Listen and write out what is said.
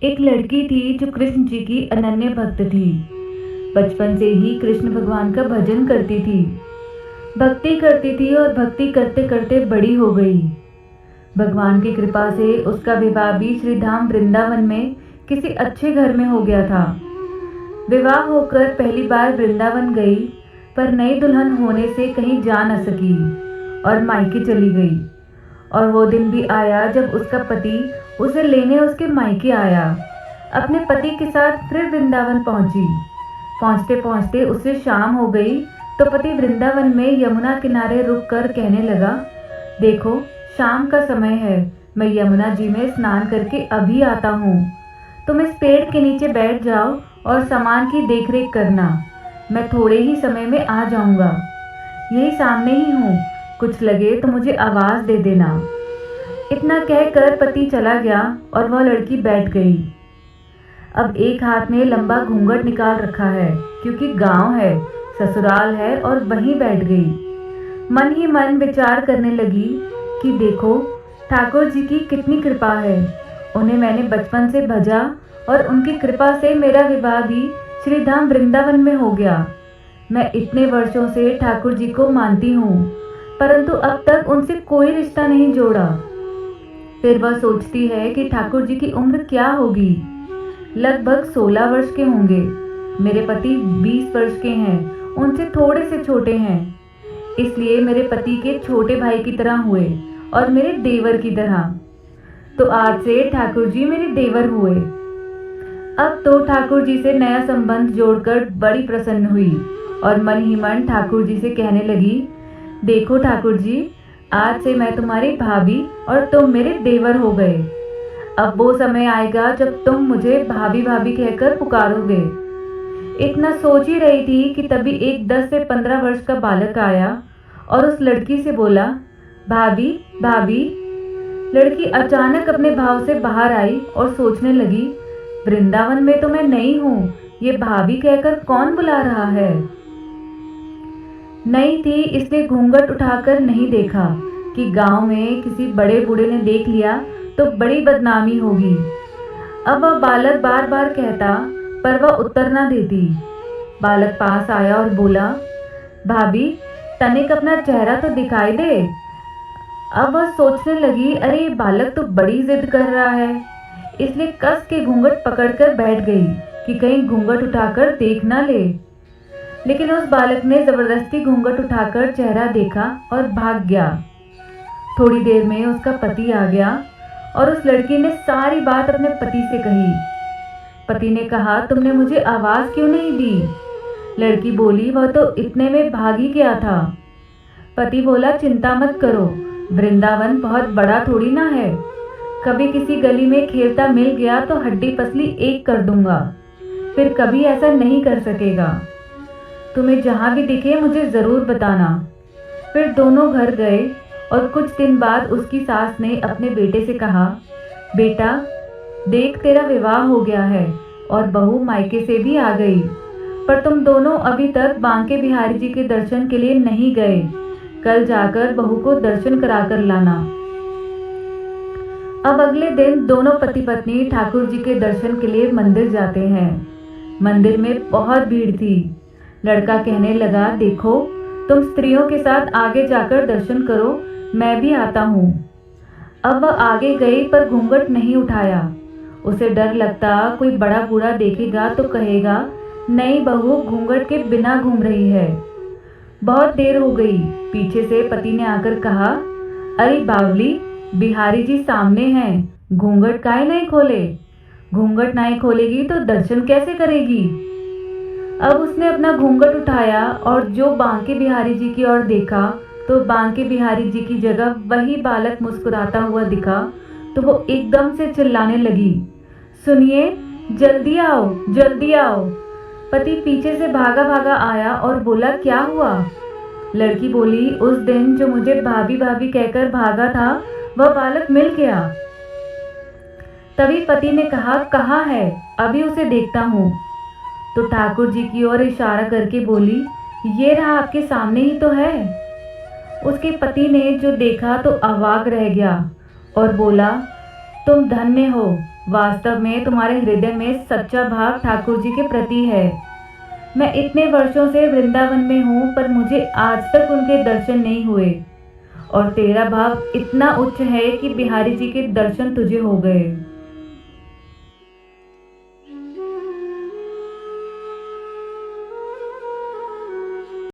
एक लड़की थी जो कृष्ण जी की अनन्य भक्त थी। बचपन से ही कृष्ण भगवान का भजन करती थी। भक्ति करती थी और भक्ति करते करते बड़ी हो गई। भगवान की कृपा से उसका विवाह भी श्री धाम वृंदावन में किसी अच्छे घर में हो गया था। विवाह होकर पहली बार वृंदावन गई, पर नई दुल्हन होने से कहीं जा न सकी और मायके चली गई। और वो दिन भी आया जब उसका पति उसे लेने उसके मायके आया। अपने पति के साथ फिर वृंदावन पहुंची। पहुंचते पहुंचते उसे शाम हो गई तो पति वृंदावन में यमुना किनारे रुक कर कहने लगा, देखो शाम का समय है, मैं यमुना जी में स्नान करके अभी आता हूँ। तुम इस पेड़ के नीचे बैठ जाओ और सामान की देखरेख करना, मैं थोड़े ही समय में आ जाऊंगा। यही सामने ही हूँ, कुछ लगे तो मुझे आवाज़ दे देना। इतना कहकर पति चला गया और वह लड़की बैठ गई। अब एक हाथ में लंबा घूंघट निकाल रखा है, क्योंकि गांव है, ससुराल है, और वहीं बैठ गई। मन ही मन विचार करने लगी कि देखो ठाकुर जी की कितनी कृपा है। उन्हें मैंने बचपन से भजा और उनकी कृपा से मेरा विवाह भी श्री धाम वृंदावन में हो गया। मैं इतने वर्षों से ठाकुर जी को मानती हूँ, परंतु अब तक उनसे कोई रिश्ता नहीं जोड़ा। फिर वह सोचती है कि ठाकुर जी की उम्र क्या होगी। लगभग 16 वर्ष के होंगे। मेरे पति 20 वर्ष के हैं, उनसे थोड़े से छोटे हैं, इसलिए मेरे पति के छोटे भाई की तरह हुए और मेरे देवर की तरह। तो आज से ठाकुर जी मेरे देवर हुए। अब तो ठाकुर जी से नया संबंध जोड़कर बड़ी प्रसन्न हुई और मन ही मन ठाकुर जी से कहने लगी, देखो ठाकुर जी, आज से मैं तुम्हारी भाभी और तुम मेरे देवर हो गए। अब वो समय आएगा जब तुम मुझे भाभी भाभी कहकर पुकारोगे। इतना सोच ही रही थी कि तभी एक 10 से 15 वर्ष का बालक आया और उस लड़की से बोला, भाभी भाभी। लड़की अचानक अपने भाव से बाहर आई और सोचने लगी, वृंदावन में तो मैं नई हूँ, ये भाभी कहकर कौन बुला रहा है। नई थी इसलिए घूंघट उठाकर नहीं देखा कि गांव में किसी बड़े बूढ़े ने देख लिया तो बड़ी बदनामी होगी। अब वह बालक बार बार कहता, पर वह उत्तर न देती। बालक पास आया और बोला, भाभी तनिक अपना चेहरा तो दिखाई दे। अब वह सोचने लगी, अरे ये बालक तो बड़ी जिद कर रहा है, इसलिए कस के घूंघट पकड़कर बैठ गई कि कहीं घूंघट उठाकर देख ना ले। लेकिन उस बालक ने जबरदस्ती घूंघट उठाकर चेहरा देखा और भाग गया। थोड़ी देर में उसका पति आ गया और उस लड़की ने सारी बात अपने पति से कही। पति ने कहा, तुमने मुझे आवाज़ क्यों नहीं दी। लड़की बोली, वह तो इतने में भाग ही गया था। पति बोला, चिंता मत करो, वृंदावन बहुत बड़ा थोड़ी ना है, कभी किसी गली में खेलता मिल गया तो हड्डी पसली एक कर दूंगा, फिर कभी ऐसा नहीं कर सकेगा। तुम्हें जहाँ भी दिखे मुझे ज़रूर बताना। फिर दोनों घर गए और कुछ दिन बाद उसकी सास ने अपने बेटे से कहा, बेटा देख तेरा विवाह हो गया है और बहू मायके से भी आ गई, पर तुम दोनों अभी तक बांके बिहारी जी के दर्शन के लिए नहीं गए। कल जाकर बहू को दर्शन कराकर लाना। अब अगले दिन दोनों पति पत्नी ठाकुर जी के दर्शन के लिए मंदिर जाते हैं। मंदिर में बहुत भीड़ थी। लड़का कहने लगा, देखो तुम स्त्रियों के साथ आगे जाकर दर्शन करो, मैं भी आता हूँ। अब वह आगे गई पर घूंघट नहीं उठाया। उसे डर लगता कोई बड़ा बूढ़ा देखेगा तो कहेगा, नई बहू घूंघट के बिना घूम रही है। बहुत देर हो गई। पीछे से पति ने आकर कहा, अरे बावली, बिहारी जी सामने हैं, घूंघट काहे नहीं खोले। घूंघट नहीं खोलेगी तो दर्शन कैसे करेगी। अब उसने अपना घूंघट उठाया और जो बांके बिहारी जी की ओर देखा तो बांके बिहारी जी की जगह वही बालक मुस्कुराता हुआ दिखा। तो वो एकदम से चिल्लाने लगी, सुनिए, जल्दी आओ जल्दी आओ। पति पीछे से भागा भागा आया और बोला, क्या हुआ। लड़की बोली, उस दिन जो मुझे भाभी भाभी कहकर भागा था वह बालक मिल गया। तभी पति ने कहा, कहाँ है, अभी उसे देखता हूँ। तो ठाकुर जी की ओर इशारा करके बोली, ये रहा आपके सामने ही तो है। उसके पति ने जो देखा तो अवाक रह गया और बोला, तुम धन्य हो, वास्तव में तुम्हारे हृदय में सच्चा भाव ठाकुर जी के प्रति है। मैं इतने वर्षों से वृंदावन में हूँ, पर मुझे आज तक उनके दर्शन नहीं हुए, और तेरा भाव इतना उच्च है कि बिहारी जी के दर्शन तुझे हो गए।